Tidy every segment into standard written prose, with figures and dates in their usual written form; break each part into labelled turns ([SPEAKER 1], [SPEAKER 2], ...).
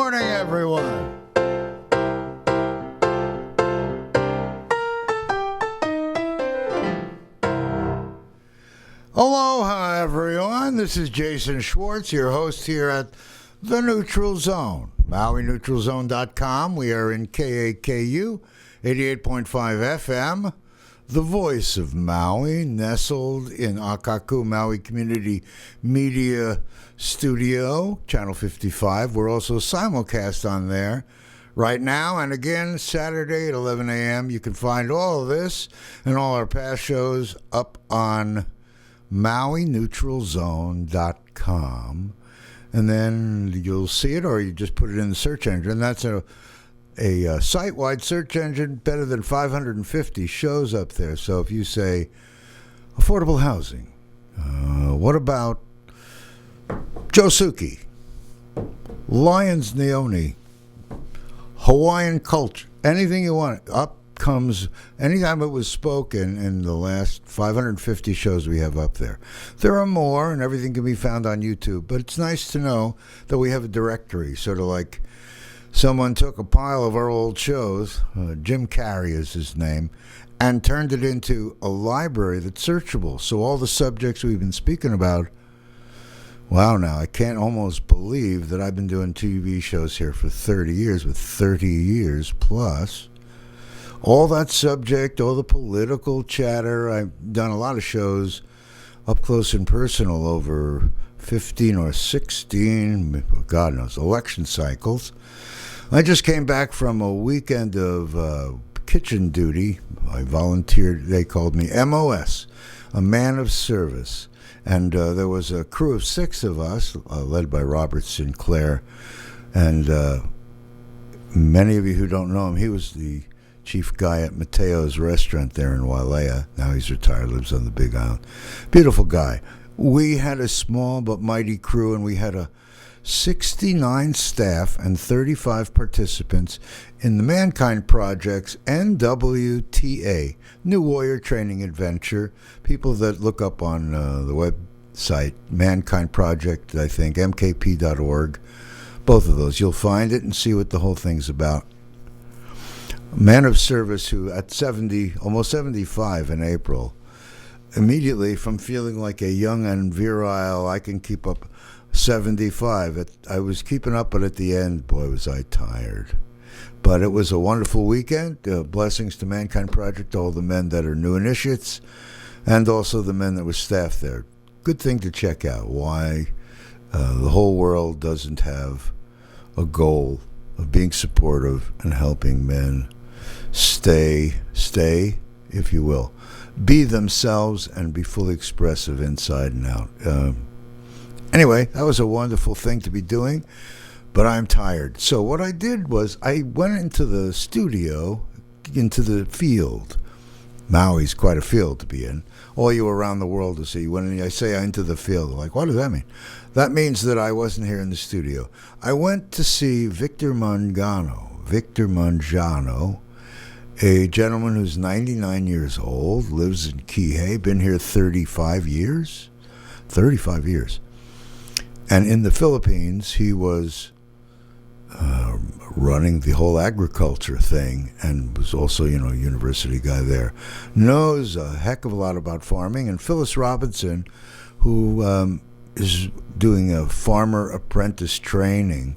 [SPEAKER 1] morning, everyone. Aloha, everyone. This is Jason Schwartz, your host here at the Neutral Zone. MauiNeutralZone.com. We are in KAKU 88.5 FM, the voice of Maui, nestled in Akaku, Maui Community Media Studio, Channel 55. We're also simulcast on there right now, and again, Saturday at 11 a.m. You can find all of this and all our past shows up on MauiNeutralZone.com. And then you'll see it, or you just put it in the search engine. That's a site-wide search engine, better than 550 shows up there. So if you say affordable housing, what about Josuke, Lions Neone, Hawaiian culture, anything you want, up comes anytime it was spoken in the last 550 shows we have up there. There are more, and everything can be found on YouTube, but it's nice to know that we have a directory, sort of like someone took a pile of our old shows, Jim Carrey is his name, and turned it into a library that's searchable. So all the subjects we've been speaking about, wow, now I can't almost believe that I've been doing TV shows here for 30 years, with 30 years plus. All that subject, all the political chatter. I've done a lot of shows up close and personal over 15 or 16, God knows, election cycles. I just came back from a weekend of kitchen duty. I volunteered, they called me MOS, a man of service. And there was a crew of 6 of us, led by Robert Sinclair. And many of you who don't know him, he was the chief guy at Mateo's restaurant there in Wailea. Now he's retired, lives on the Big Island. Beautiful guy. We had a small but mighty crew, and we had a 69 staff and 35 participants in the Mankind Project's NWTA, New Warrior Training Adventure. People that look up on the website, Mankind Project, I think, mkp.org. Both of those. You'll find it and see what the whole thing's about. Man of service who, at 70, almost 75 in April, immediately from feeling like a young and virile, I can keep up 75. I was keeping up, but at the end, boy, was I tired. But it was a wonderful weekend. Blessings to Mankind Project, all the men that are new initiates, and also the men that were staffed there. Good thing to check out, why the whole world doesn't have a goal of being supportive and helping men stay, if you will, be themselves and be fully expressive inside and out. Anyway, that was a wonderful thing to be doing, but I'm tired. So what I did was I went into the studio, into the field. Maui's quite a field to be in. All you around the world to see. When I say into the field, like, what does that mean? That means that I wasn't here in the studio. I went to see Victor Manzano, a gentleman who's 99 years old, lives in Kihei, been here 35 years. 35 years. And in the Philippines, he was running the whole agriculture thing and was also, a university guy there. Knows a heck of a lot about farming. And Phyllis Robinson, who is doing a farmer apprentice training,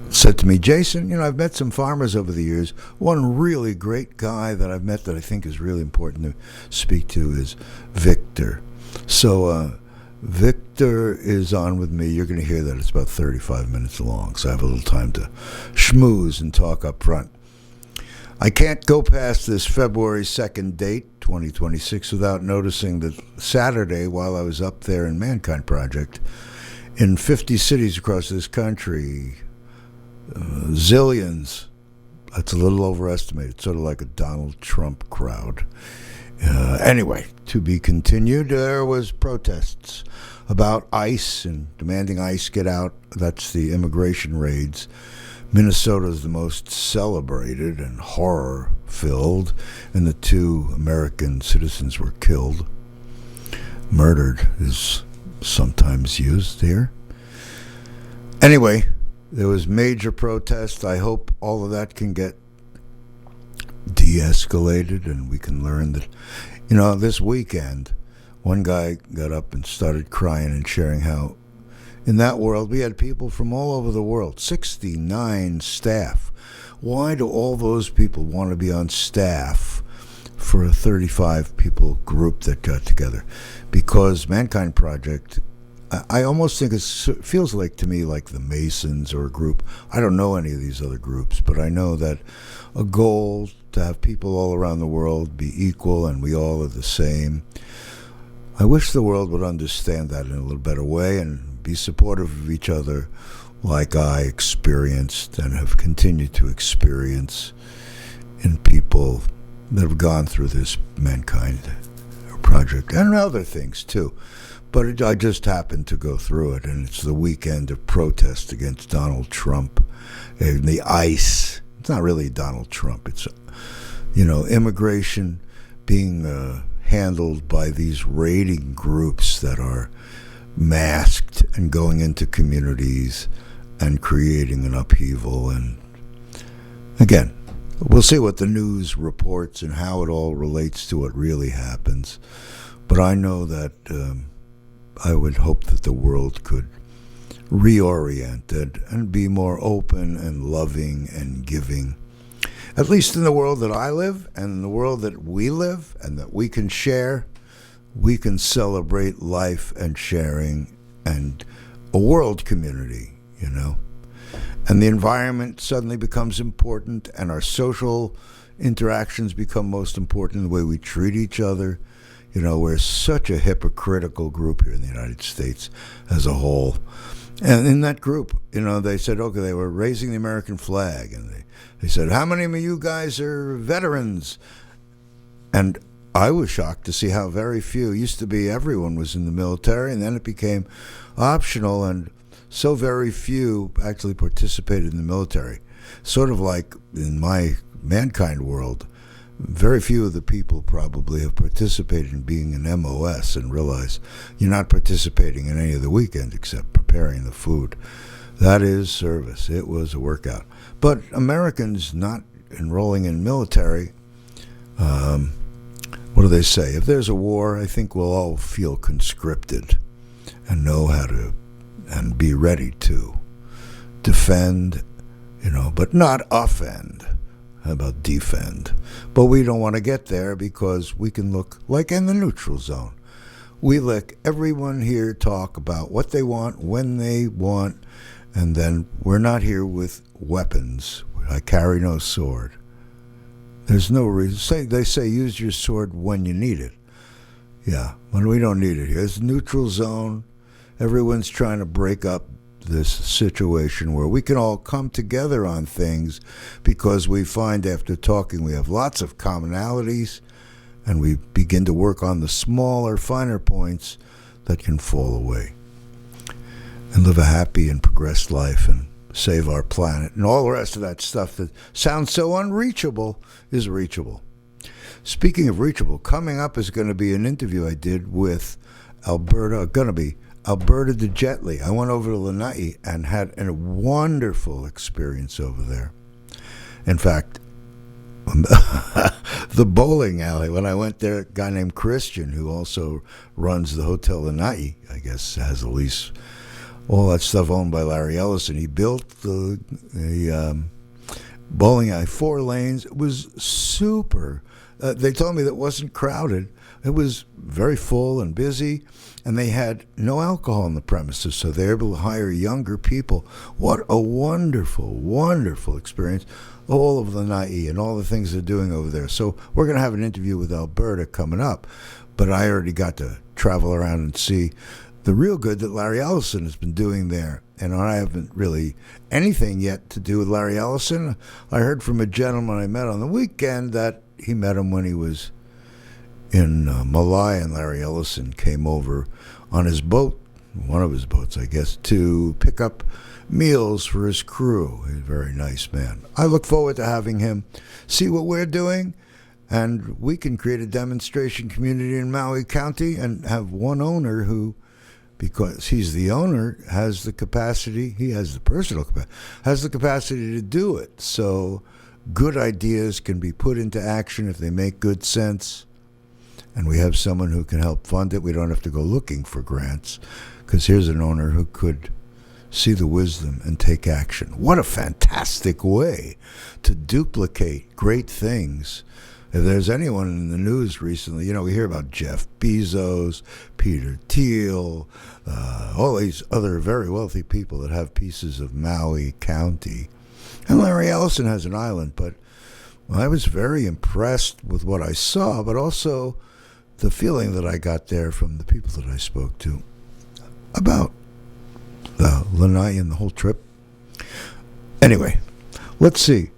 [SPEAKER 1] said to me, Jason, I've met some farmers over the years. One really great guy that I've met that I think is really important to speak to is Victor. So Victor is on with me. You're going to hear that it's about 35 minutes long, so I have a little time to schmooze and talk up front. I can't go past this February 2nd date, 2026, without noticing that Saturday, while I was up there in Mankind Project, in 50 cities across this country, zillions, that's a little overestimated, sort of like a Donald Trump crowd. Anyway, to be continued, there was protests about ICE and demanding ICE get out. That's the immigration raids. Minnesota is the most celebrated and horror-filled, and the 2 American citizens were killed. Murdered is sometimes used here. Anyway, there was major protest. I hope all of that can get de-escalated and we can learn that, this weekend, one guy got up and started crying and sharing how in that world we had people from all over the world, 69 staff. Why do all those people want to be on staff for a 35 people group that got together? Because Mankind Project, I almost think it feels like to me like the Masons or a group. I don't know any of these other groups, but I know that a goal to have people all around the world be equal and we all are the same. I wish the world would understand that in a little better way and be supportive of each other like I experienced and have continued to experience in people that have gone through this Mankind Project and other things too. But I just happened to go through it, and it's the weekend of protest against Donald Trump and the ICE. It's not really Donald Trump. It's, immigration being handled by these raiding groups that are masked and going into communities and creating an upheaval. And again, we'll see what the news reports and how it all relates to what really happens. But I know that I would hope that the world could reorient it and be more open and loving and giving. At least in the world that I live and in the world that we live and that we can share, we can celebrate life and sharing and a world community, And the environment suddenly becomes important and our social interactions become most important, the way we treat each other. We're such a hypocritical group here in the United States as a whole. And in that group, they said, okay, they were raising the American flag. And they said, how many of you guys are veterans? And I was shocked to see how very few. It used to be everyone was in the military, and then it became optional, and so very few actually participated in the military. Sort of like in my Mankind world, very few of the people probably have participated in being an MOS and realize you're not participating in any of the weekend except preparing the food. That is service. It was a workout. But Americans not enrolling in military, what do they say? If there's a war, I think we'll all feel conscripted and know how to and be ready to defend, but not offend. How about defend? But we don't want to get there because we can look like in the neutral zone. We let everyone here talk about what they want, when they want, and then we're not here with weapons. I carry no sword. There's no reason. They say use your sword when you need it. Yeah, when we don't need it here. It's neutral zone. Everyone's trying to break up this situation where we can all come together on things because we find after talking we have lots of commonalities and we begin to work on the smaller, finer points that can fall away and live a happy and progressed life and save our planet and all the rest of that stuff that sounds so unreachable is reachable. Speaking of reachable, coming up is going to be an interview I did with Alberta DeJetley. I went over to Lanai and had a wonderful experience over there. In fact, the bowling alley, when I went there, a guy named Christian, who also runs the Hotel Lanai, I guess has at least all that stuff owned by Larry Ellison. He built the bowling alley, 4 lanes. It was super. They told me that it wasn't crowded. It was very full and busy, and they had no alcohol on the premises, so they were able to hire younger people. What a wonderful, wonderful experience. All of Lanai and all the things they're doing over there. So we're going to have an interview with Alberta coming up, but I already got to travel around and see the real good that Larry Ellison has been doing there. And I haven't really anything yet to do with Larry Ellison. I heard from a gentleman I met on the weekend that he met him when he was in Maui, and Larry Ellison came over on his boat, one of his boats, I guess, to pick up meals for his crew. He's a very nice man. I look forward to having him see what we're doing, and we can create a demonstration community in Maui County and have one owner who because he's the owner, has the capacity, he has the personal capacity, has the capacity to do it. So good ideas can be put into action if they make good sense. And we have someone who can help fund it. We don't have to go looking for grants, because here's an owner who could see the wisdom and take action. What a fantastic way to duplicate great things. If there's anyone in the news recently, you know, we hear about Jeff Bezos, Peter Thiel, all these other very wealthy people that have pieces of Maui County. And Larry Ellison has an island, but I was very impressed with what I saw, but also the feeling that I got there from the people that I spoke to about Lanai and the whole trip. Anyway, let's see.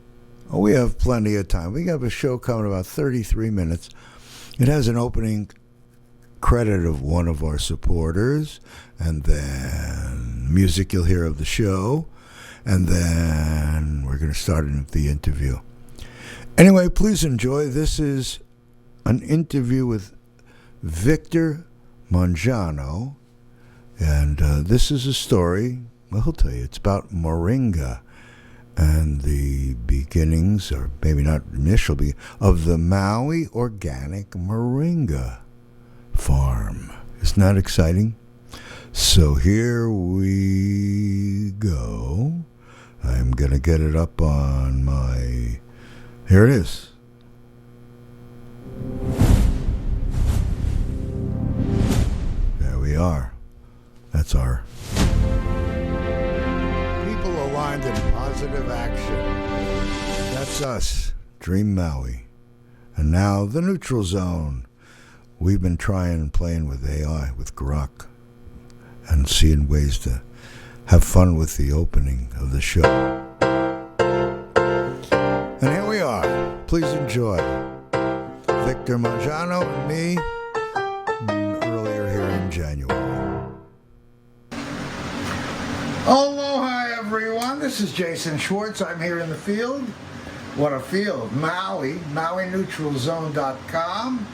[SPEAKER 1] Oh, we have plenty of time. We have a show coming about 33 minutes. It has an opening credit of one of our supporters, and then music you'll hear of the show, and then we're going to start the interview. Anyway, please enjoy. This is an interview with Victor Manzano, and this is a story, well, he'll tell you, it's about Moringa and the beginnings, or maybe not initial, of the Maui Organic Moringa Farm. Isn't that exciting? So here we go. I'm going to get it up on my... Here it is. There we are. That's our people aligned in positive action. That's us, Dream Maui. And now the Neutral Zone. We've been trying and playing with AI, with Grok, and seeing ways to have fun with the opening of the show. And here we are. Please enjoy. Victor Manzano and me, earlier here in January. Aloha, everyone. This is Jason Schwartz. I'm here in the field. What a field. Maui, MauiNeutralZone.com.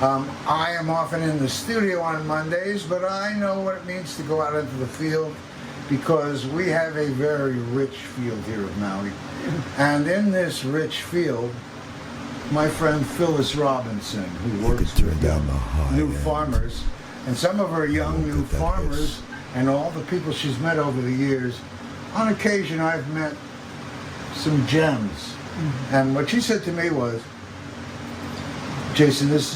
[SPEAKER 1] I am often in the studio on Mondays, but I know what it means to go out into the field, because we have a very rich field here at Maui. And in this rich field, my friend Phyllis Robinson, who works with new farmers, and some of her young new farmers, and all the people she's met over the years, on occasion I've met some gems. Mm-hmm. And what she said to me was, Jason, this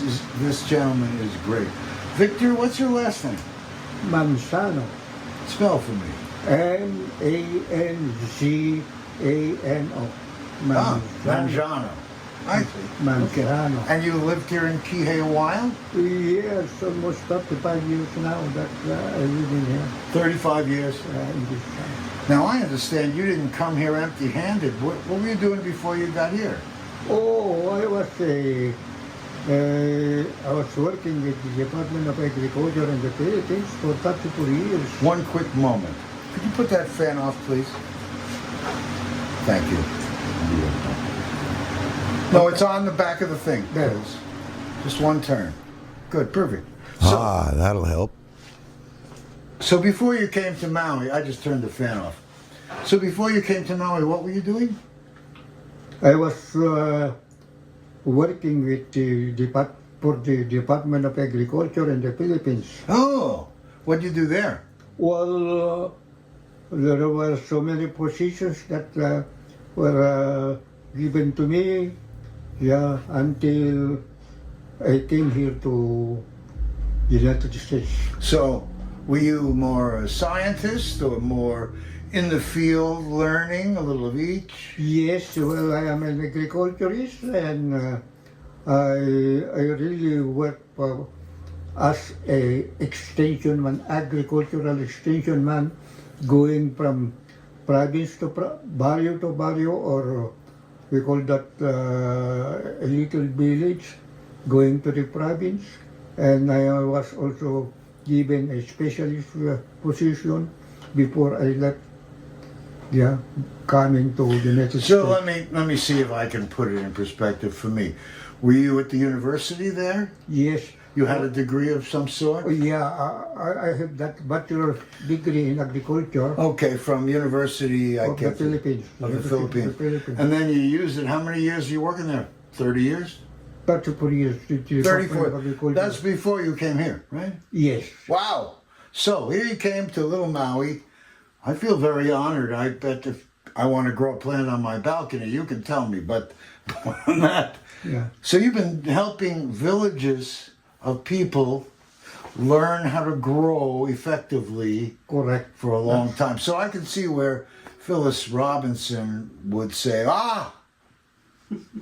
[SPEAKER 1] gentleman is great. Victor, what's your last name?
[SPEAKER 2] Manzano.
[SPEAKER 1] Spell for me.
[SPEAKER 2] Manzano.
[SPEAKER 1] Manzano. I see.
[SPEAKER 2] Manzano.
[SPEAKER 1] Okay. And you lived here in Kihei a while?
[SPEAKER 2] Yes, almost 35 years now that I live in here.
[SPEAKER 1] 35 years?
[SPEAKER 2] In this town.
[SPEAKER 1] Now, I understand you didn't come here empty-handed. What were you doing before you got here?
[SPEAKER 2] Oh, I was working with the Department of Agriculture in the Philippines for 34 years.
[SPEAKER 1] One quick moment. Could you put that fan off, please? Thank you. No, it's on the back of the thing.
[SPEAKER 2] There it is.
[SPEAKER 1] Just one turn. Good, perfect.
[SPEAKER 3] So, that'll help.
[SPEAKER 1] So before you came to Maui, I just turned the fan off. So before you came to Maui, what were you doing?
[SPEAKER 2] I was working with for the Department of Agriculture in the Philippines.
[SPEAKER 1] Oh, what did you do there?
[SPEAKER 2] Well, there were so many positions that were given to me, until I came here to the United States.
[SPEAKER 1] So, were you more a scientist or more in the field learning, a little of each?
[SPEAKER 2] Yes, well, I am an agriculturist, and I really work as a extension man, agricultural extension man, going from province to barrio, or we call that a little village, going to the province. And I was also given a specialist position before I left, coming to the United States.
[SPEAKER 1] So let me see if I can put it in perspective for me. Were you at the university there?
[SPEAKER 2] Yes.
[SPEAKER 1] You had a degree of some sort?
[SPEAKER 2] Yeah, I have that bachelor's degree in agriculture
[SPEAKER 1] Okay, from University
[SPEAKER 2] of the Philippines.
[SPEAKER 1] Of the
[SPEAKER 2] University of
[SPEAKER 1] Philippines. And then you used it. How many years are you working there? 30 years?
[SPEAKER 2] 34 years.
[SPEAKER 1] 34. That's before you came here, right?
[SPEAKER 2] Yes.
[SPEAKER 1] Wow. So here you came to Little Maui. I feel very honored. I bet if I want to grow a plant on my balcony, you can tell me. But on that,
[SPEAKER 2] Yeah.
[SPEAKER 1] so you've been helping villages of people learn how to grow effectively
[SPEAKER 2] Correct.
[SPEAKER 1] for a long time. So I can see where Phyllis Robinson would say,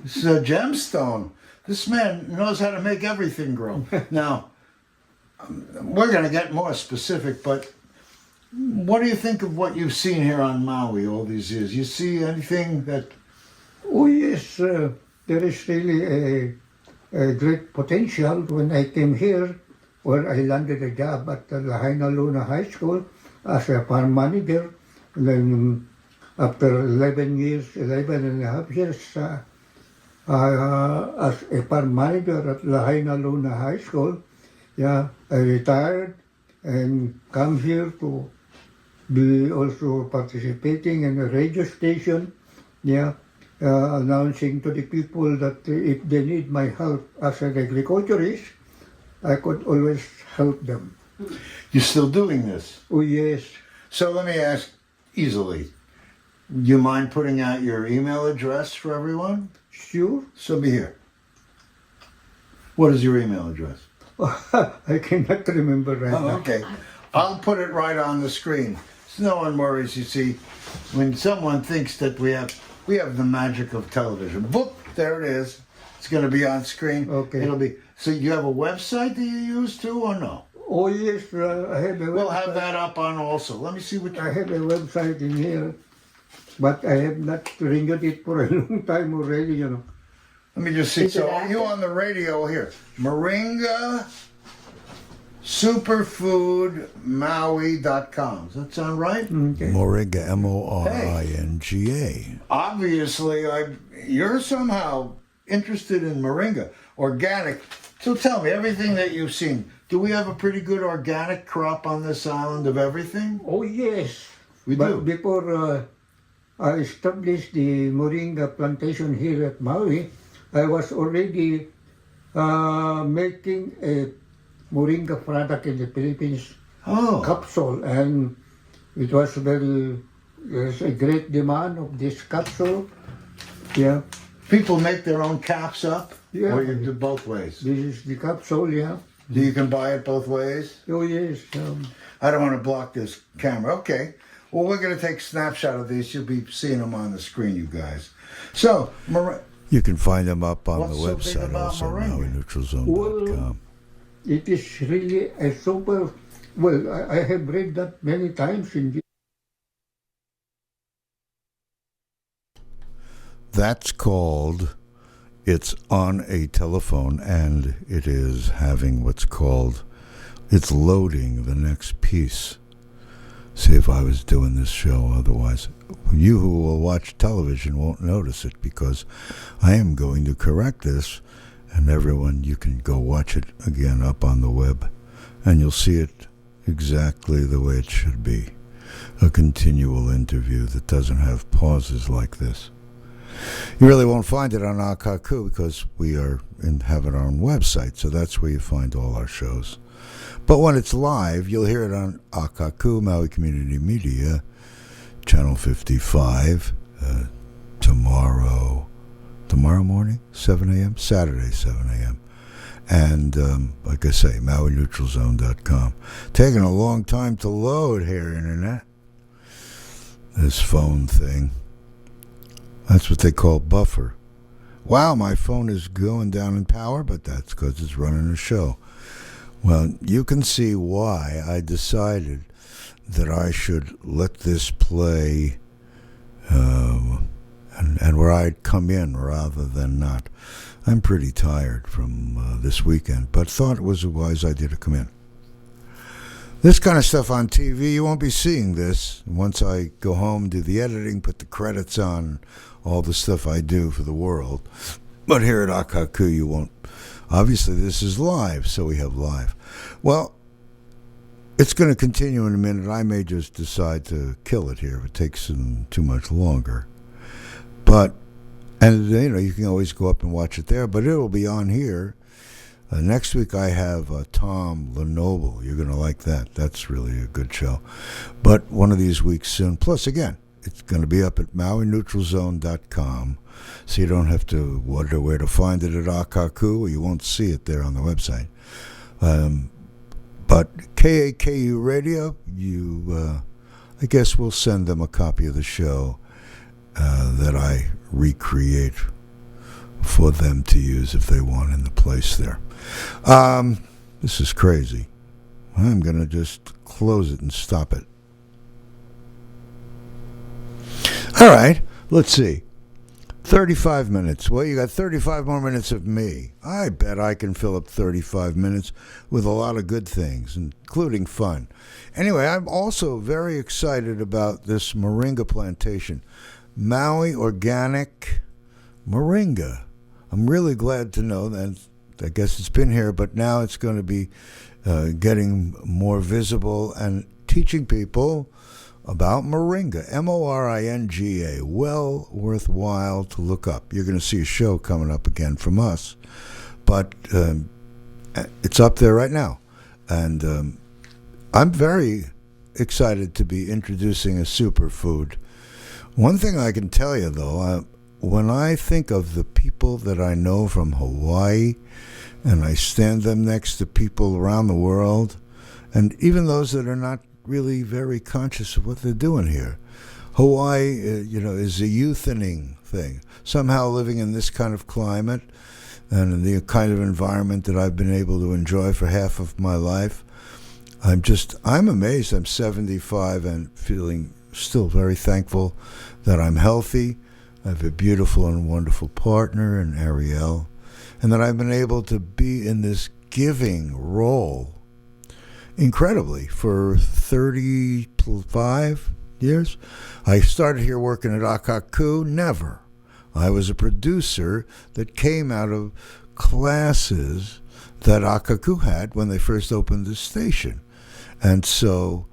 [SPEAKER 1] this is a gemstone. This man knows how to make everything grow. Now, we're going to get more specific, but what do you think of what you've seen here on Maui all these years? You see anything that...
[SPEAKER 2] Oh yes, there is really a great potential. When I came here, where I landed a job at the Lahaina Luna High School as a farm manager, then after 11 and a half years as a farm manager at Lahaina Luna High School, yeah, I retired and come here to be also participating in a radio station, yeah, announcing to the people that if they need my help as an agriculturist, I could always help them.
[SPEAKER 1] You're still doing this?
[SPEAKER 2] Oh yes.
[SPEAKER 1] So let me ask easily, you mind putting out your email address for everyone?
[SPEAKER 2] Sure.
[SPEAKER 1] So be here. What is your email address?
[SPEAKER 2] I cannot remember right now.
[SPEAKER 1] Okay. I'll put it right on the screen. So no one worries, you see. When someone thinks that we have the magic of television. Boop, there it is. It's going to be on screen.
[SPEAKER 2] Okay.
[SPEAKER 1] It'll be. So you have a website that you use too, or no?
[SPEAKER 2] Oh yes, I have a website.
[SPEAKER 1] We'll have that up on also. Let me see what
[SPEAKER 2] I have a website in here, but I have not renewed it for a long time already, you know.
[SPEAKER 1] Let me just see. So you on the radio here. Moringa superfoodmaui.com. Does that sound right?
[SPEAKER 2] Okay.
[SPEAKER 1] Hey.
[SPEAKER 3] Moringa, Moringa.
[SPEAKER 1] Obviously, you're somehow interested in moringa, organic. So tell me, everything that you've seen, do we have a pretty good organic crop on this island of everything?
[SPEAKER 2] Oh yes.
[SPEAKER 1] We
[SPEAKER 2] But
[SPEAKER 1] do.
[SPEAKER 2] before I established the Moringa plantation here at Maui, I was already making a Moringa product in the Philippines,
[SPEAKER 1] Oh,
[SPEAKER 2] capsule, and it was there's a great demand of this capsule. Yeah,
[SPEAKER 1] people make their own caps up?
[SPEAKER 2] Yeah.
[SPEAKER 1] Or you do both ways?
[SPEAKER 2] this is the capsule, yeah.
[SPEAKER 1] You can buy it both ways?
[SPEAKER 2] Oh yes.
[SPEAKER 1] I don't want to block this camera. Okay. Well, we're going to take a snapshot of these. You'll be seeing them on the screen, you guys. So,
[SPEAKER 3] You can find them up on
[SPEAKER 1] What's
[SPEAKER 3] the
[SPEAKER 1] so big
[SPEAKER 3] website
[SPEAKER 1] about
[SPEAKER 3] also,
[SPEAKER 1] Moringa?
[SPEAKER 3] MauiNeutralZone.com.
[SPEAKER 2] It is really a super, well, I have read that many times in the
[SPEAKER 3] That's called It's on a Telephone, and it is having what's called, it's loading the next piece. See if I was doing this show, otherwise you who will watch television won't notice it, because I am going to correct this, and everyone, you can go watch it again up on the web, and you'll see it exactly the way it should be. A continual interview that doesn't have pauses like this. You really won't find it on Akaku because we have it on our own website, so that's where you find all our shows. But when it's live, you'll hear it on Akaku, Maui Community Media, Channel 55, tomorrow morning, 7 a.m., Saturday, 7 a.m. And, like I say, MauiNeutralZone.com. Taking a long time to load here, Internet. This phone thing. That's what they call buffer. Wow, my phone is going down in power, but that's because it's running a show. Well, you can see why I decided that I should let this play and where I'd come in rather than not. I'm pretty tired from this weekend, but thought it was a wise idea to come in. This kind of stuff on TV, you won't be seeing this. Once I go home, do the editing, put the credits on, all the stuff I do for the world. But here at Akaku, you won't
[SPEAKER 1] Obviously, this is live, so we have live. Well, it's going to continue in a minute. I may just decide to kill it here if it takes too much longer. But, and you can always go up and watch it there, but it will be on here. Next week I have Tom Lenoble. You're going to like that. That's really a good show. But one of these weeks soon. Plus, again, it's going to be up at MauiNeutralZone.com, so you don't have to wonder where to find it at Akaku, or you won't see it there on the website. But KAKU Radio, I guess we'll send them a copy of the show that I recreate for them to use if they want in the place there. This is crazy. I'm going to just close it and stop it. All right, let's see. 35 minutes. Well, you got 35 more minutes of me. I bet I can fill up 35 minutes with a lot of good things, including fun. Anyway, I'm also very excited about this Moringa plantation. Maui Organic Moringa. I'm really glad to know that. I guess it's been here, but now it's going to be getting more visible and teaching people about Moringa, Moringa. Well worthwhile to look up. You're going to see a show coming up again from us, but it's up there right now. And I'm very excited to be introducing a superfood. One thing I can tell you, though, when I think of the people that I know from Hawaii, and I stand them next to people around the world, and even those that are not really very conscious of what they're doing here. Hawaii, is a youthening thing. Somehow living in this kind of climate and in the kind of environment that I've been able to enjoy for half of my life, I'm amazed. I'm 75 and feeling still very thankful that I'm healthy. I have a beautiful and wonderful partner in Ariel, and that I've been able to be in this giving role incredibly for 35 years. I started here working at Akaku. Never. I was a producer that came out of classes that Akaku had when they first opened the station. And so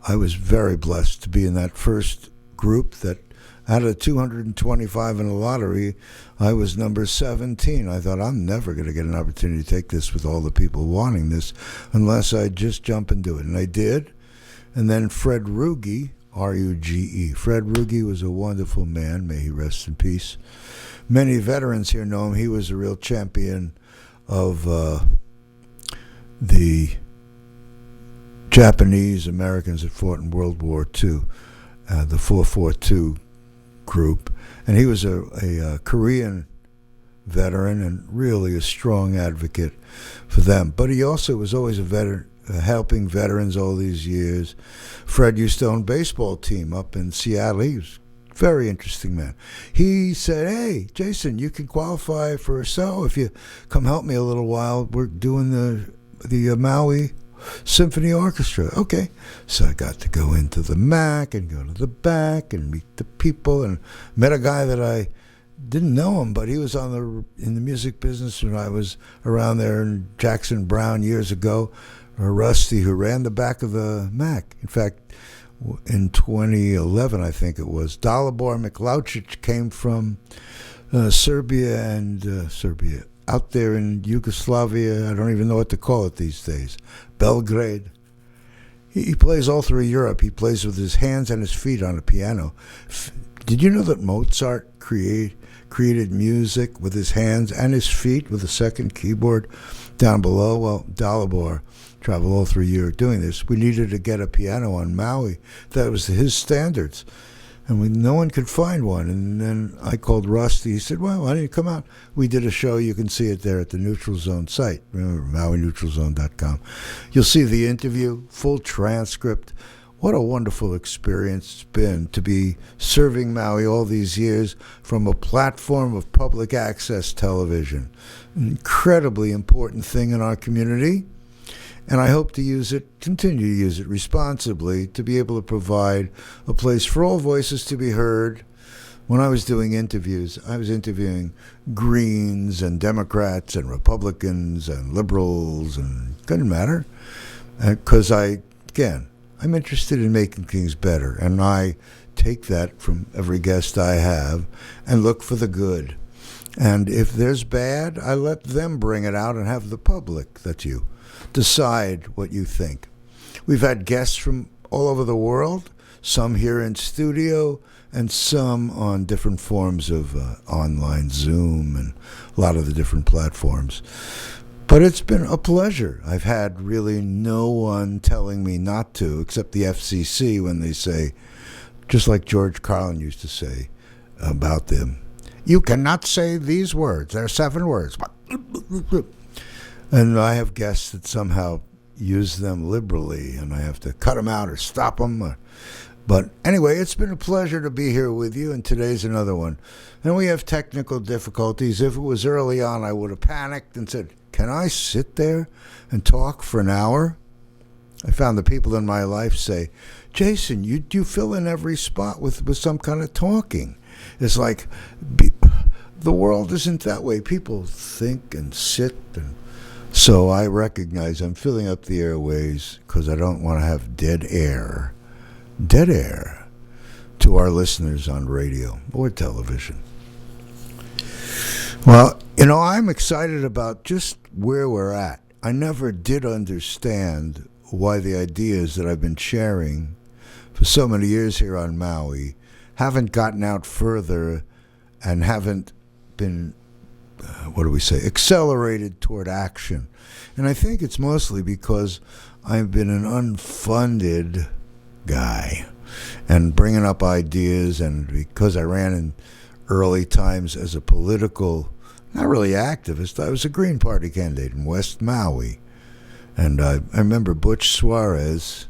[SPEAKER 1] I was very blessed to be in that first group that out of 225 in the lottery, I was number 17. I thought, I'm never going to get an opportunity to take this with all the people wanting this unless I just jump and do it. And I did. And then Fred Ruge, R-U-G-E. Fred Ruge was a wonderful man. May he rest in peace. Many veterans here know him. He was a real champion of the Japanese Americans that fought in World War II, the 442 group, and he was a Korean veteran and really a strong advocate for them. But he also was always a veteran, helping veterans all these years. Fred used to own a baseball team up in Seattle. He was a very interesting man. He said, "Hey, Jason, you can qualify for a show if you come help me a little while. We're doing the Maui Symphony Orchestra." Okay, so I got to go into the MAC and go to the back and meet the people, and met a guy that I didn't know him, but he was in the music business when I was around there in Jackson Brown years ago. Rusty, who ran the back of the MAC. In fact, in 2011, I think it was, Dalibor Miklaucic came from Serbia out there in Yugoslavia. I don't even know what to call it these days. Belgrade. He plays all through Europe. He plays with his hands and his feet on a piano. Did you know that Mozart created music with his hands and his feet with a second keyboard down below? Well, Dalibor traveled all through Europe doing this. We needed to get a piano on Maui. That was his standards. And no one could find one. And then I called Rusty. He said, well, why don't you come out? We did a show. You can see it there at the Neutral Zone site. Remember, MauiNeutralZone.com. You'll see the interview, full transcript. What a wonderful experience it's been to be serving Maui all these years from a platform of public access television. An incredibly important thing in our community. And I hope to continue to use it responsibly, to be able to provide a place for all voices to be heard, When I was doing interviews, I was interviewing Greens and Democrats and Republicans and liberals, and it didn't matter. Because I'm interested in making things better, and I take that from every guest I have and look for the good. And if there's bad, I let them bring it out and have the public, that's you, decide what you think. We've had guests from all over the world, some here in studio, and some on different forms of online Zoom and a lot of the different platforms. But it's been a pleasure. I've had really no one telling me not to, except the FCC when they say, just like George Carlin used to say about them, you cannot say these words. There are 7 words. And I have guests that somehow use them liberally, and I have to cut them out or stop them. But anyway, it's been a pleasure to be here with you, and today's another one. And we have technical difficulties. If it was early on, I would have panicked and said, can I sit there and talk for an hour? I found the people in my life say, Jason, you fill in every spot with some kind of talking. It's like the world isn't that way. People think and sit. And so I recognize I'm filling up the airways because I don't want to have dead air to our listeners on radio or television. Well, I'm excited about just where we're at. I never did understand why the ideas that I've been sharing for so many years here on Maui haven't gotten out further and haven't been, accelerated toward action. And I think it's mostly because I've been an unfunded guy and bringing up ideas, and because I ran in early times as a political, not really activist, I was a Green Party candidate in West Maui. And I remember Butch Schwartz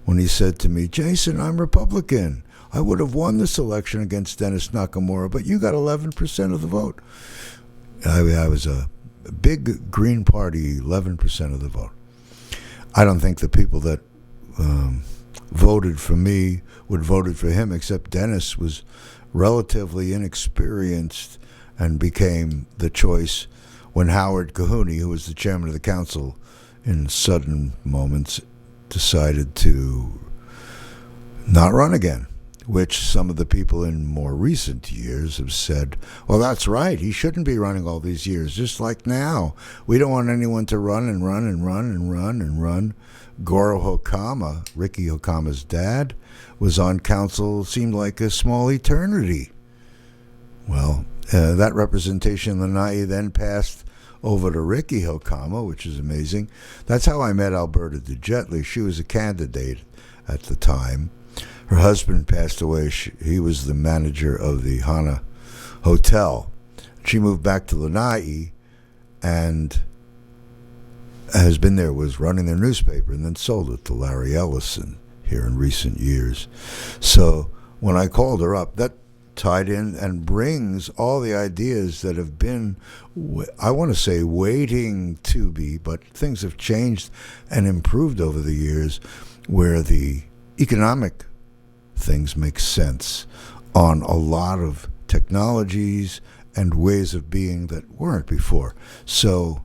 [SPEAKER 1] when he said to me, Jason, I'm Republican. I would have won this election against Dennis Nakamura, but you got 11% of the vote. I was a big Green Party, 11% of the vote. I don't think the people that voted for me would have voted for him, except Dennis was relatively inexperienced and became the choice when Howard Kahune, who was the chairman of the council, in sudden moments decided to not run again, which some of the people in more recent years have said, well, that's right, he shouldn't be running all these years, just like now. We don't want anyone to run and run and run and run and run. Goro Hokama, Ricky Hokama's dad, was on council, seemed like a small eternity. Well, that representation in Lanai then passed over to Ricky Hokama, which is amazing. That's how I met Alberta DeJetley. She was a candidate at the time. Her husband passed away. He was the manager of the Hana Hotel. She moved back to Lanai and has been there, was running their newspaper, and then sold it to Larry Ellison here in recent years. So when I called her up, that tied in and brings all the ideas that have been, I want to say, waiting to be, but things have changed and improved over the years, where the economic things make sense on a lot of technologies and ways of being that weren't before. So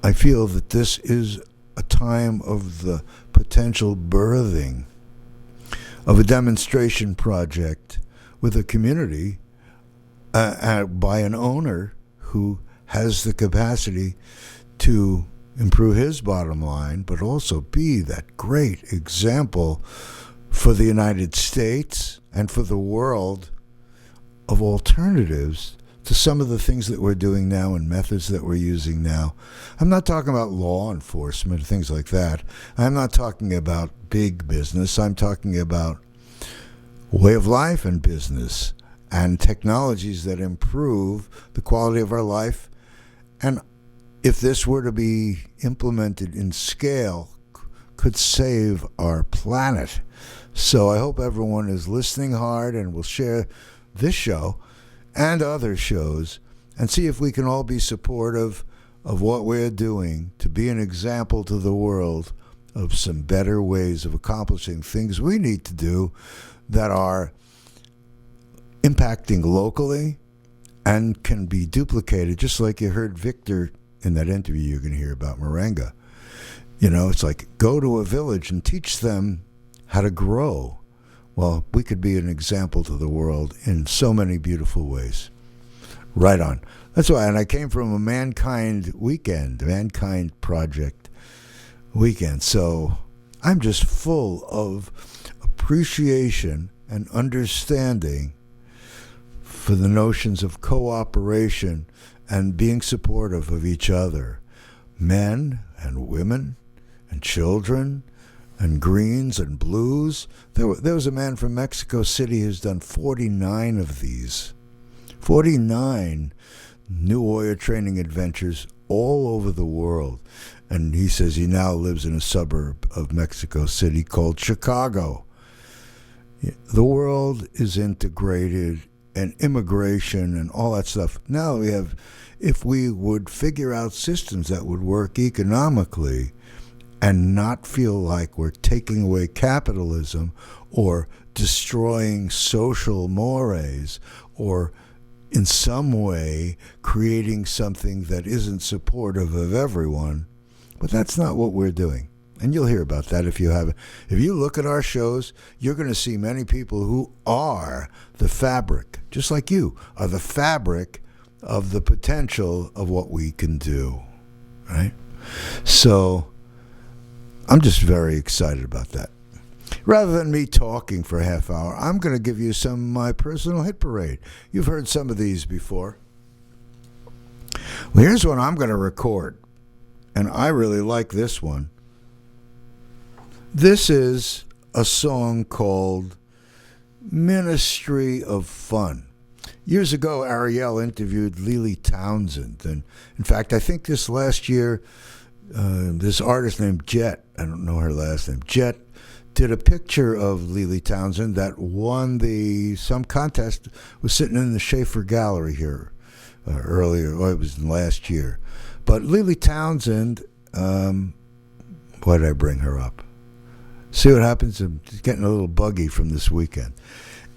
[SPEAKER 1] I feel that this is a time of the potential birthing of a demonstration project with a community by an owner who has the capacity to improve his bottom line, but also be that great example for the United States and for the world of alternatives to some of the things that we're doing now and methods that we're using now. I'm not talking about law enforcement, things like that. I'm not talking about big business. I'm talking about way of life and business and technologies that improve the quality of our life. And if this were to be implemented in scale, could save our planet. So I hope everyone is listening hard and will share this show and other shows and see if we can all be supportive of what we're doing to be an example to the world of some better ways of accomplishing things we need to do that are impacting locally and can be duplicated, just like you heard Victor in that interview you're going to hear about Moringa. You know, it's like go to a village and teach them how to grow. Well, we could be an example to the world in so many beautiful ways. Right on. That's why, and I came from a Mankind Project weekend. So I'm just full of appreciation and understanding for the notions of cooperation and being supportive of each other. Men and women and children and greens and blues. There was a man from Mexico City who's done 49 of these. 49 new warrior training adventures all over the world. And he says he now lives in a suburb of Mexico City called Chicago. The world is integrated, and immigration and all that stuff. Now we have, if we would figure out systems that would work economically and not feel like we're taking away capitalism or destroying social mores or in some way creating something that isn't supportive of everyone. But that's not what we're doing. And you'll hear about that if you haven't. If you look at our shows, you're going to see many people who are the fabric, just like you, are the fabric of the potential of what we can do, right? So I'm just very excited about that. Rather than me talking for a half hour, I'm going to give you some of my personal hit parade. You've heard some of these before. Well, here's one I'm going to record, and I really like this one. This is a song called Ministry of Fun. Years ago, Ariel interviewed Lily Townsend. And in fact, I think this last year, this artist named Jet, I don't know her last name, Jet, did a picture of Lily Townsend that won some contest, was sitting in the Schaefer Gallery here earlier, or it was last year. But Lily Townsend, why did I bring her up? See what happens? I'm getting a little buggy from this weekend.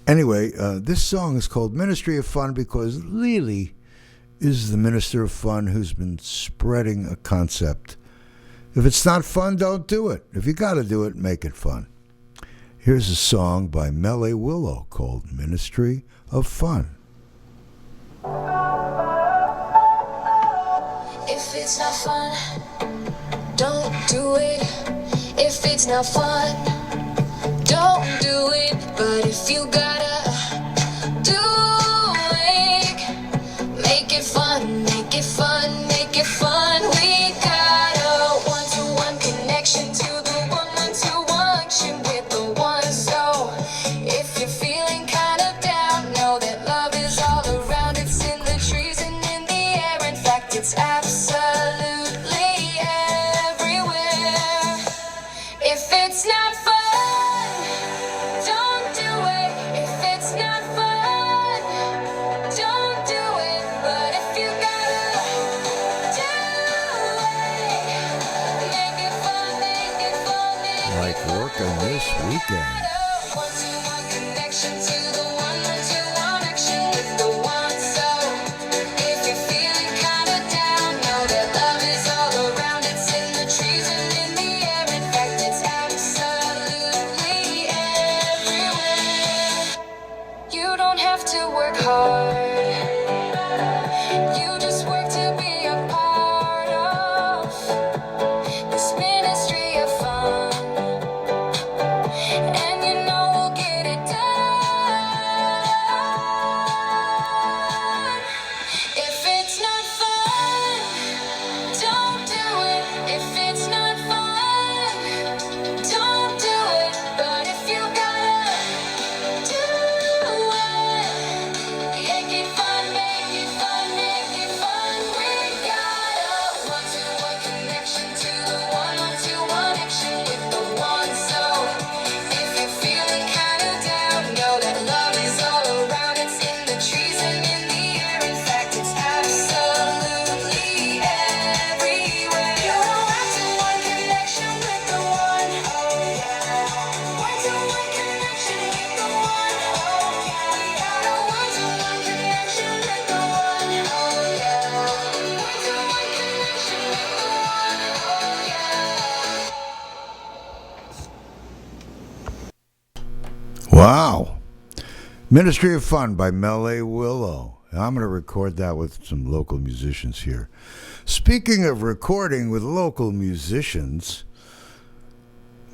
[SPEAKER 1] Anyway, this song is called Ministry of Fun because Lily is the minister of fun who's been spreading a concept. If it's not fun, don't do it. If you got to do it, make it fun. Here's a song by Mele Willow called Ministry of Fun.
[SPEAKER 4] If it's not fun, don't do it. If it's not fun, don't do it. But if you gotta do it, make it fun, make it fun, make it fun. We got a one-to-one connection to the one-to-one action with the one. So if you're feeling kind of down, know that love is all around. It's in the trees and in the air. In fact, it's absolutely everywhere. If it's not fun, don't do it. If it's not fun, don't do it. But if you gotta do it, make it fun, make it fun, make it
[SPEAKER 1] Like working this weekend.
[SPEAKER 4] one-to-one connection to the one-to-one action with the one. So if you're feeling kind of down, know that love is all around. It's in the trees and in the air. In fact, it's absolutely everywhere. You don't have to work hard. You just work to be a part of this ministry of fun. And you know we'll get it done.
[SPEAKER 1] Wow. Ministry of Fun by Mele Willow. I'm going to record that with some local musicians here. Speaking of recording with local musicians,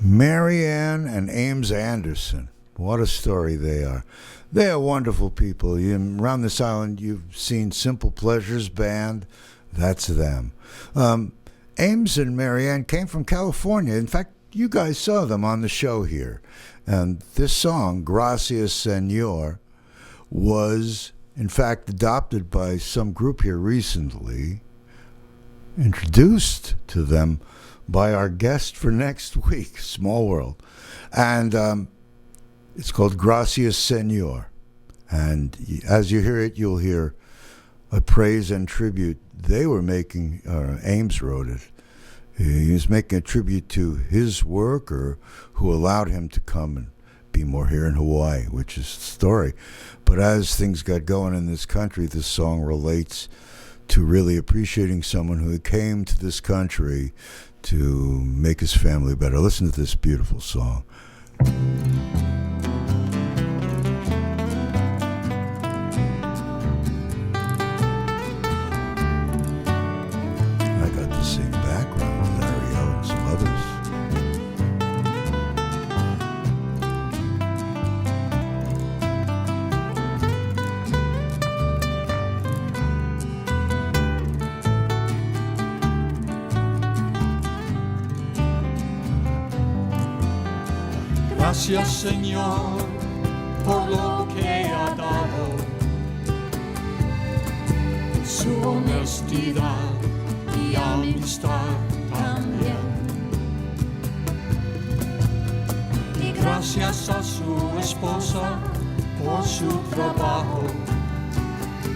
[SPEAKER 1] Marianne and Ames Anderson. What a story they are. They are wonderful people. Around this island, you've seen Simple Pleasures Band. That's them. Ames and Marianne came from California. In fact, you guys saw them on the show here. And this song, Gracias Senor, was in fact adopted by some group here recently, introduced to them by our guest for next week, Small World. And it's called Gracias Senor. And as you hear it, you'll hear a praise and tribute they were making. Ames wrote it. He was making a tribute to his work, or who allowed him to come and be more here in Hawaii, which is the story. But as things got going in this country, this song relates to really appreciating someone who came to this country to make his family better. Listen to this beautiful song. I got to sing background with Ariel and some others.
[SPEAKER 5] Gracias, Señor, por lo que ha dado, su honestidad y amistad también. Y gracias a su esposa por su trabajo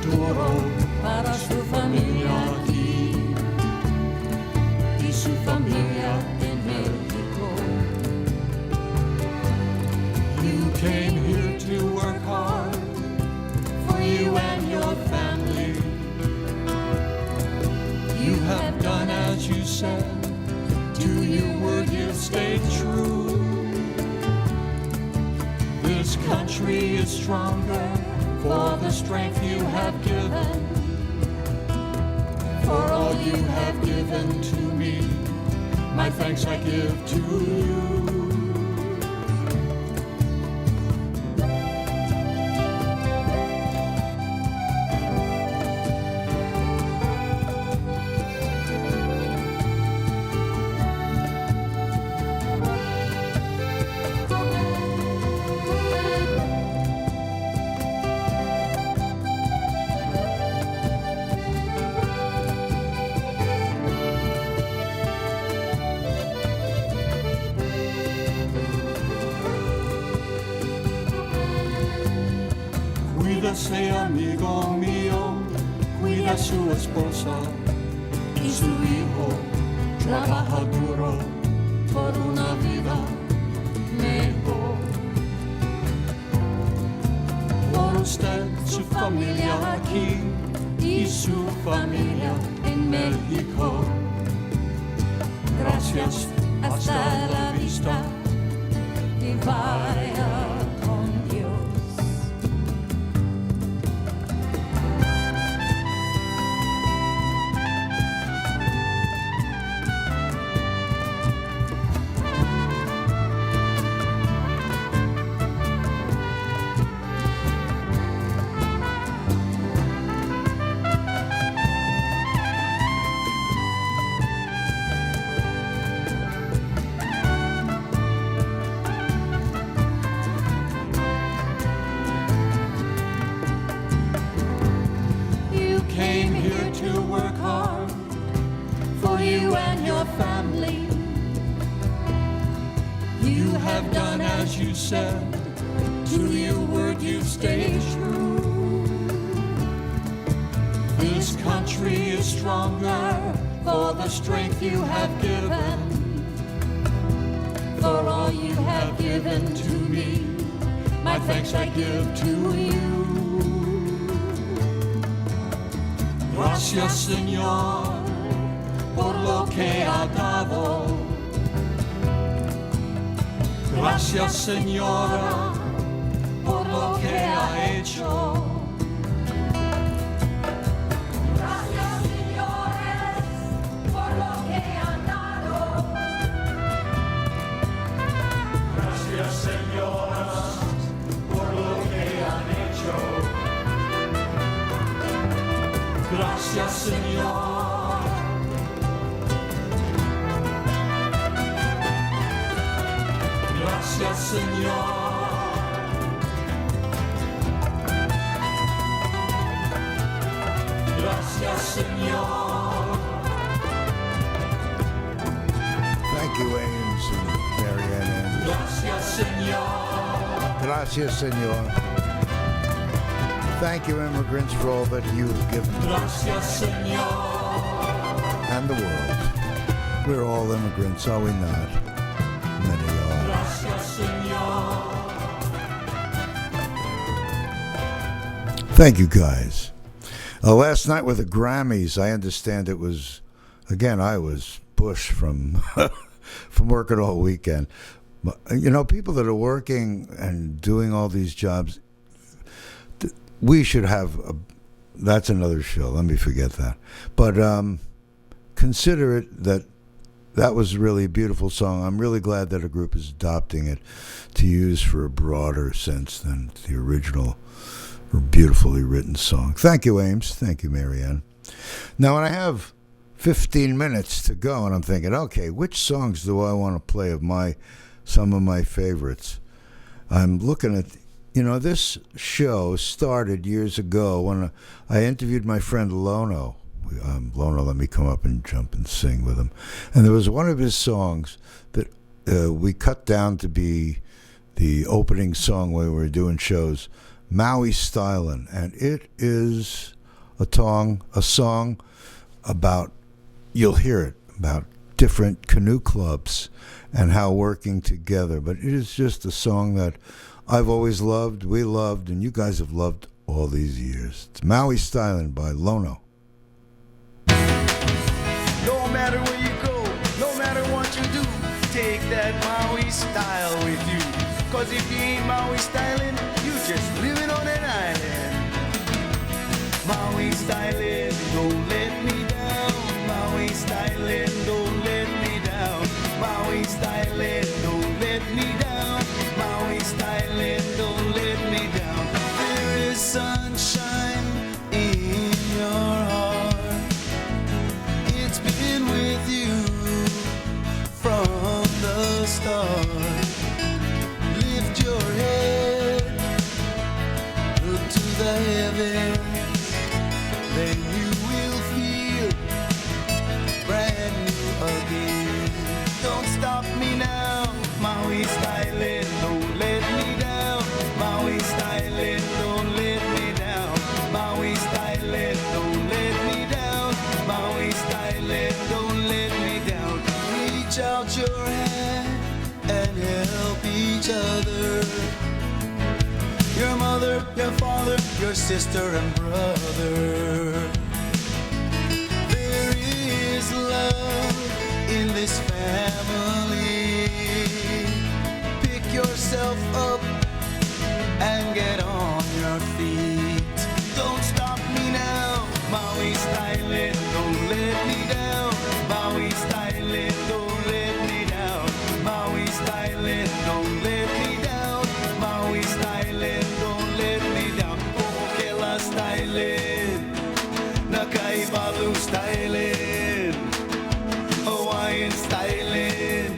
[SPEAKER 5] duro para su familia aquí y su familia en México. You came here to work hard for you and your family. You have done as you said. To your word you've stayed true. This country is stronger for the strength you have given. For all you have given to me, my thanks I give to you. Cuídase, amigo mío, cuida a su esposa y su hijo. Trabaja duro por una vida mejor. Por usted, su familia aquí y su familia en México. Gracias, hasta la vista y vaya con Dios. You said, to your word you've stayed true. This country is stronger for the strength you have given. For all you have given to me, my thanks I give to you. Gracias, Señor, por lo que ha dado. Gracias, Señora, lo que ha hecho.
[SPEAKER 4] Gracias, señores, por lo que han dado.
[SPEAKER 5] Gracias, señoras, por lo que han hecho. Gracias, Señor. Gracias, Señor. Gracias, Señor.
[SPEAKER 1] Thank you, Ames and Marianne.
[SPEAKER 5] Gracias, Señor.
[SPEAKER 1] Gracias, Senor. Thank you, immigrants, for all that you have given to us
[SPEAKER 5] Gracias, Señor.
[SPEAKER 1] and the world. We're all immigrants, are we not? Many are.
[SPEAKER 5] Gracias, Señor.
[SPEAKER 1] Thank you, guys. Last night with the Grammys, I understand it was, again, I was Bush from from working all weekend. But, you know, people that are working and doing all these jobs, we should have that's another show. Let me forget that. But consider it that was really a beautiful song. I'm really glad that a group is adopting it to use for a broader sense than the original or beautifully written song. Thank you, Ames. Thank you, Marianne. Now, when I have 15 minutes to go, and I'm thinking, okay, which songs do I want to play of some of my favorites? I'm looking at, you know, this show started years ago when I interviewed my friend Lono. Lono let me come up and jump and sing with him. And there was one of his songs that we cut down to be the opening song when we were doing shows, Maui Stylin'. And it is a song about, you'll hear it, about different canoe clubs and how working together. But it is just a song that I've always loved, we loved, and you guys have loved all these years. It's Maui Stylin' by Lono.
[SPEAKER 6] No matter where you go, no matter what you do, take that Maui style with you. Cause if you ain't Maui styling, you just living on an island. Maui styling, don't let me down. Maui styling, don't let me down. Maui styling, don't let me down. Maui styling, don't let me down. There is sunshine in your heart. It's been with you from the start. Lift your head, look to the heavens, then you will feel brand new again. Don't stop me now, Maui styling, don't let me down. Maui styling, don't let me down. Maui styling, don't let me down. Maui styling, don't let me down. Reach out your hand and help each other. Your mother, your father, your sister and brother. There is love in this family. Pick yourself up and get on your feet. Don't stop me now, Maui styling, don't let me down. Maui styling, don't let me down. Maui styling, don't let me down. Maui styling, don't let me down. Kokela styling, Nakaibalu styling, Hawaiian styling,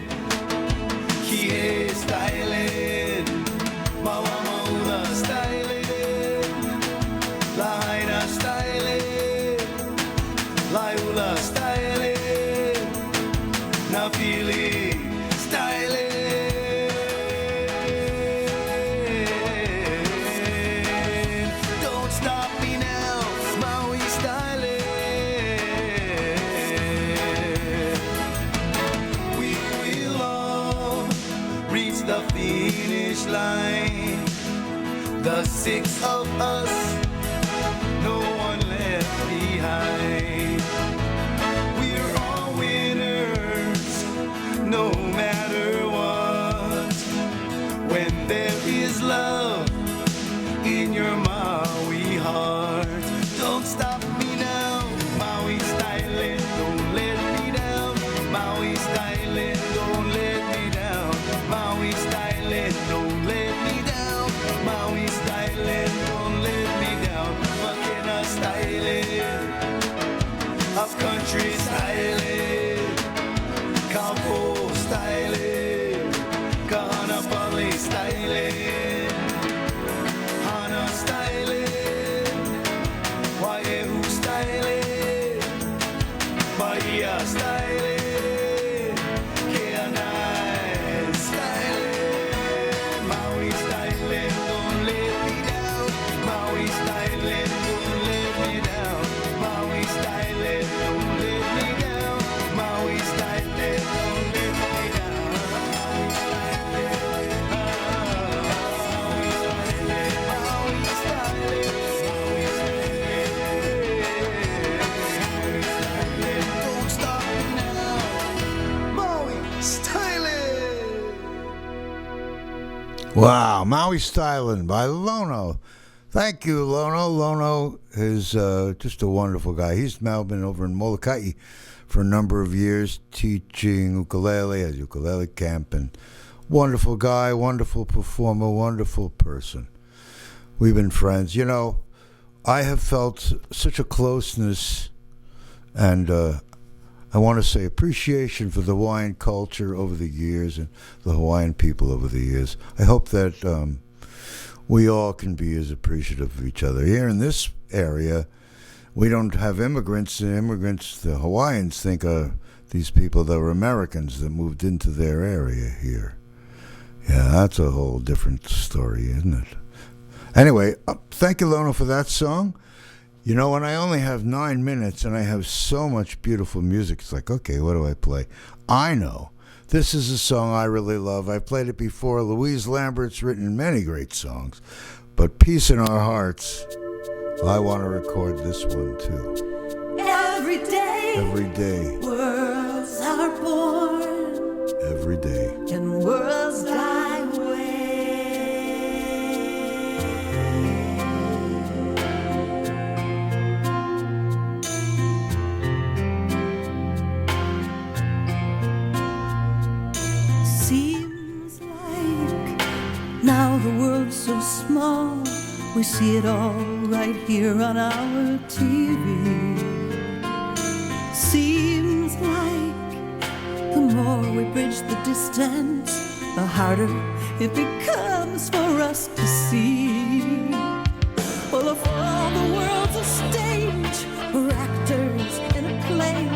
[SPEAKER 6] Kie styling, Mawamaula styling, Lahaina styling, Laiula styling, Napili styling. Don't stop me now, Maui styling. We will all reach the finish line. The six of us, no one left behind. We're all winners, no matter what. When there is love, styling, K-A-9 styling, Maui styling, don't let me down. Maui styling, don't let me down. Maui styling, don't let me down. Maui styling, don't let me down. Maui styling, Maui styling, don't stop me now. Maui styling.
[SPEAKER 1] Wow, Maui Styling by Lono. Thank you, Lono. Lono is just a wonderful guy. He's now been over in Molokai for a number of years teaching ukulele at ukulele camp, and wonderful guy, wonderful performer, wonderful person. We've been friends. You know, I have felt such a closeness and I want to say appreciation for the Hawaiian culture over the years and the Hawaiian people over the years. I hope that we all can be as appreciative of each other. Here in this area, we don't have immigrants. The immigrants, the Hawaiians, think these people that were Americans that moved into their area here. Yeah, that's a whole different story, isn't it? Anyway, thank you, Lono, for that song. You know, when I only have 9 minutes and I have so much beautiful music, it's like, okay, what do I play? I know. This is a song I really love. I've played it before. Louise Lambert's written many great songs. But Peace in Our Hearts, I want to record this one too.
[SPEAKER 7] Every day,
[SPEAKER 1] Every day,
[SPEAKER 7] worlds are born
[SPEAKER 1] every day.
[SPEAKER 7] and worlds die away. Seems like now the world's so small, we see it all right here on our TV. Seems like the more we bridge the distance, the harder it becomes for us to see. Well, if all the world's a stage, we're actors in a play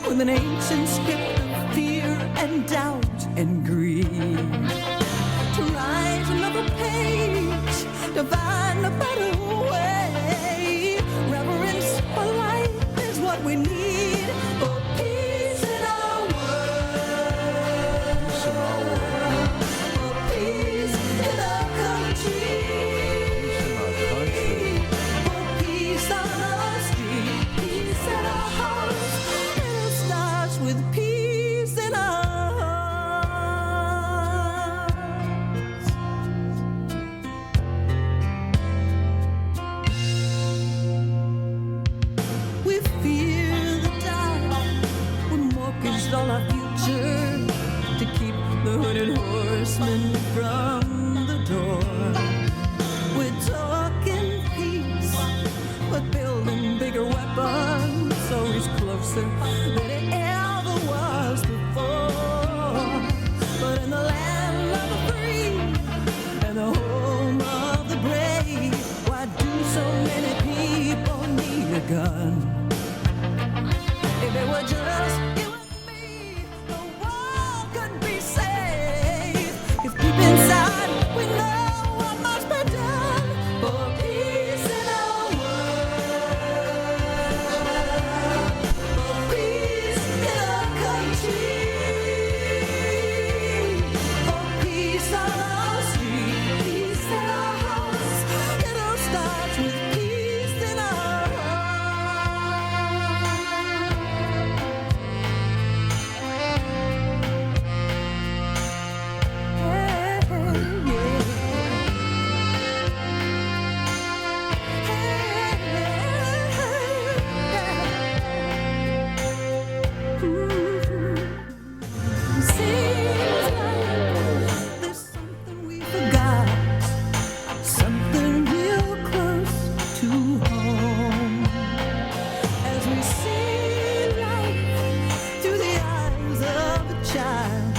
[SPEAKER 7] with an ancient script of fear and doubt and greed. To write another page, to find a better way. Reverence for life is what we need for peace in our world. For peace in our country. For peace on our street, peace in our house. It starts with peace in our hearts. We fear the dark, we mortgaged all our future to keep the hooded horsemen from the door. We're talking peace, but building bigger weapons, so he's closer than it ever was before. But in the land of the free and the home of the brave, why do so many people need a gun? If it were just you and me, the world could be saved. If deep inside we know what must be done for peace in our world, for peace in our country, for peace on our street, peace in our house. It all starts with peace in our There's something we forgot, something real close to home. As we see life through the eyes of a child,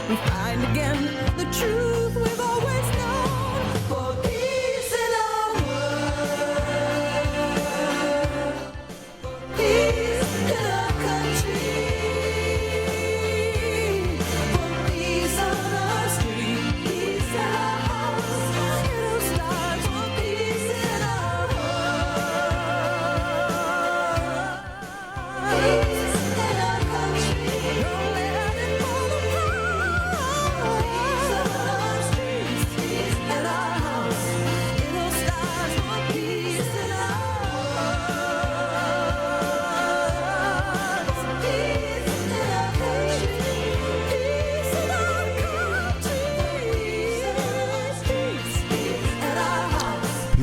[SPEAKER 7] we find again the truth we've always known. For peace in our world, for peace in our country,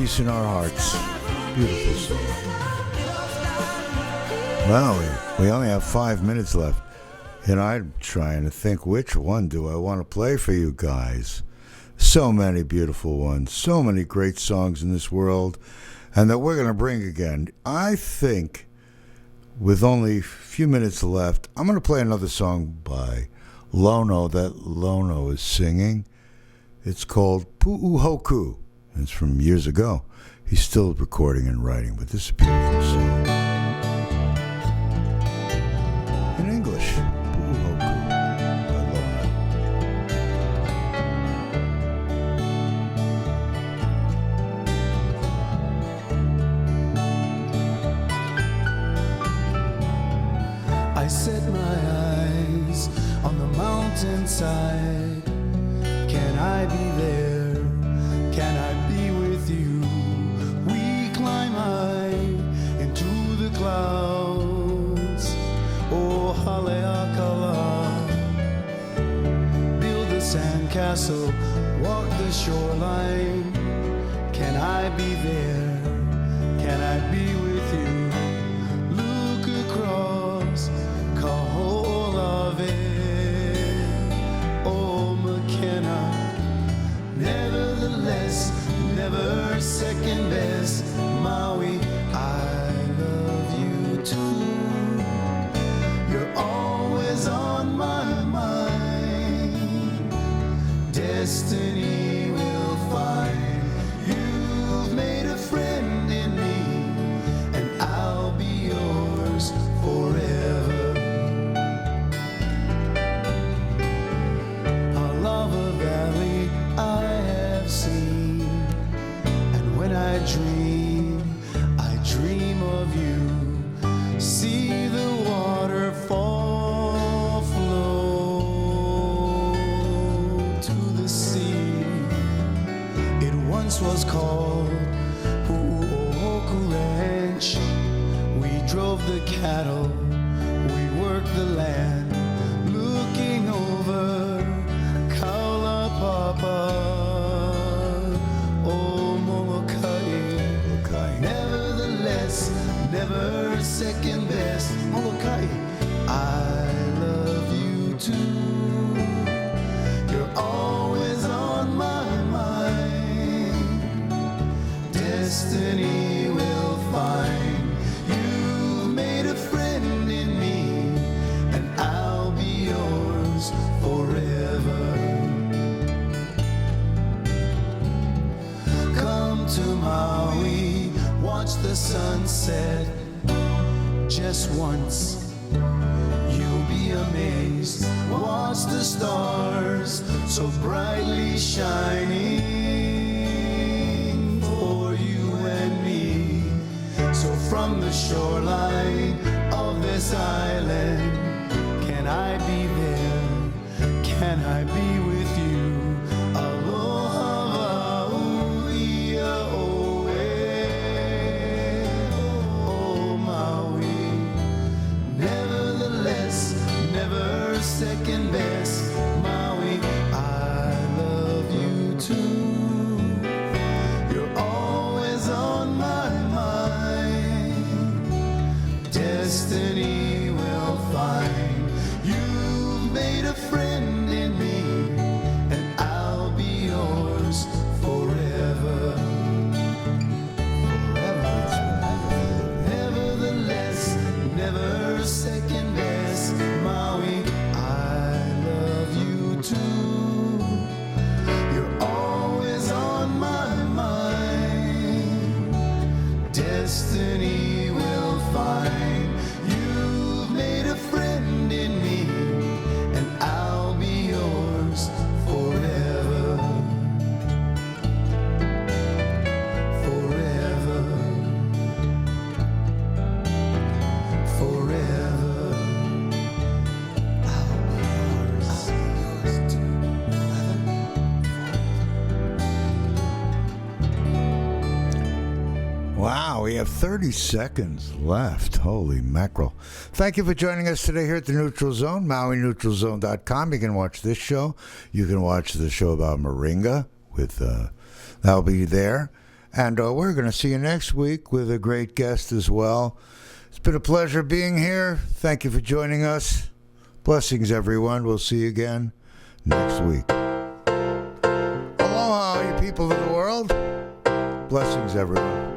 [SPEAKER 1] peace in our hearts. Beautiful song. Well, we only have 5 minutes left, and I'm trying to think which one do I want to play for you guys. So many beautiful ones, so many great songs in this world, and that we're going to bring again. I think, with only a few minutes left, I'm going to play another song by Lono that Lono is singing. It's called Pu'uhoku. It's from years ago. He's still recording and writing, but this is a beautiful song. In English, Pu'uhoku by Lono.
[SPEAKER 6] I set my eyes on the mountainside. Can I be there? Can I be with you? We climb high into the clouds. Oh, Haleakala. Build a sandcastle, walk the shoreline. Can I be there? Can I be with you? Look across Kaho'olawe. Oh, McKenna. Nevertheless, never second best. Maui, I love you too. You're always on my mind. Destiny will find. You've made a friend in me, and I'll be yours forever. Palava Valley I have seen, and when I dream of you. See the waterfall flow to the sea. It once was called Pu'uhoku Ranch. We drove the cattle, we worked the land, looking over Kaulapapa. Oh, Molokai. Nevertheless, never second best. Molokai, I love you too. You're always on my mind. Destiny will find. You've made a friend in me, and I'll be yours forever. Come to Maui, watch the sunset just once. You'll be amazed. Watch the stars so brightly shining for you and me. So from the shoreline of this island, can I be there? Can I be with you? Aloha Va'uia Oe. Oh, Maui. Nevertheless, never second best. Maui, I love you too. You're always on my mind. Destiny will find. You've made a friend in me, and I'll be yours forever. Nevertheless, never second best. Maui, I love you too. You're always on my mind. Destiny will find. You've made a friend in me, and I'll be yours forever. Forever. Forever. I'll be yours.
[SPEAKER 1] Wow, we have 30 seconds left. Holy mackerel. Thank you for joining us today here at the Neutral Zone, MauiNeutralZone.com. You can watch this show. You can watch the show about Moringa with that'll be there. And we're going to see you next week with a great guest as well. It's been a pleasure being here. Thank you for joining us. Blessings, everyone. We'll see you again next week. Aloha, you people of the world. Blessings, everyone.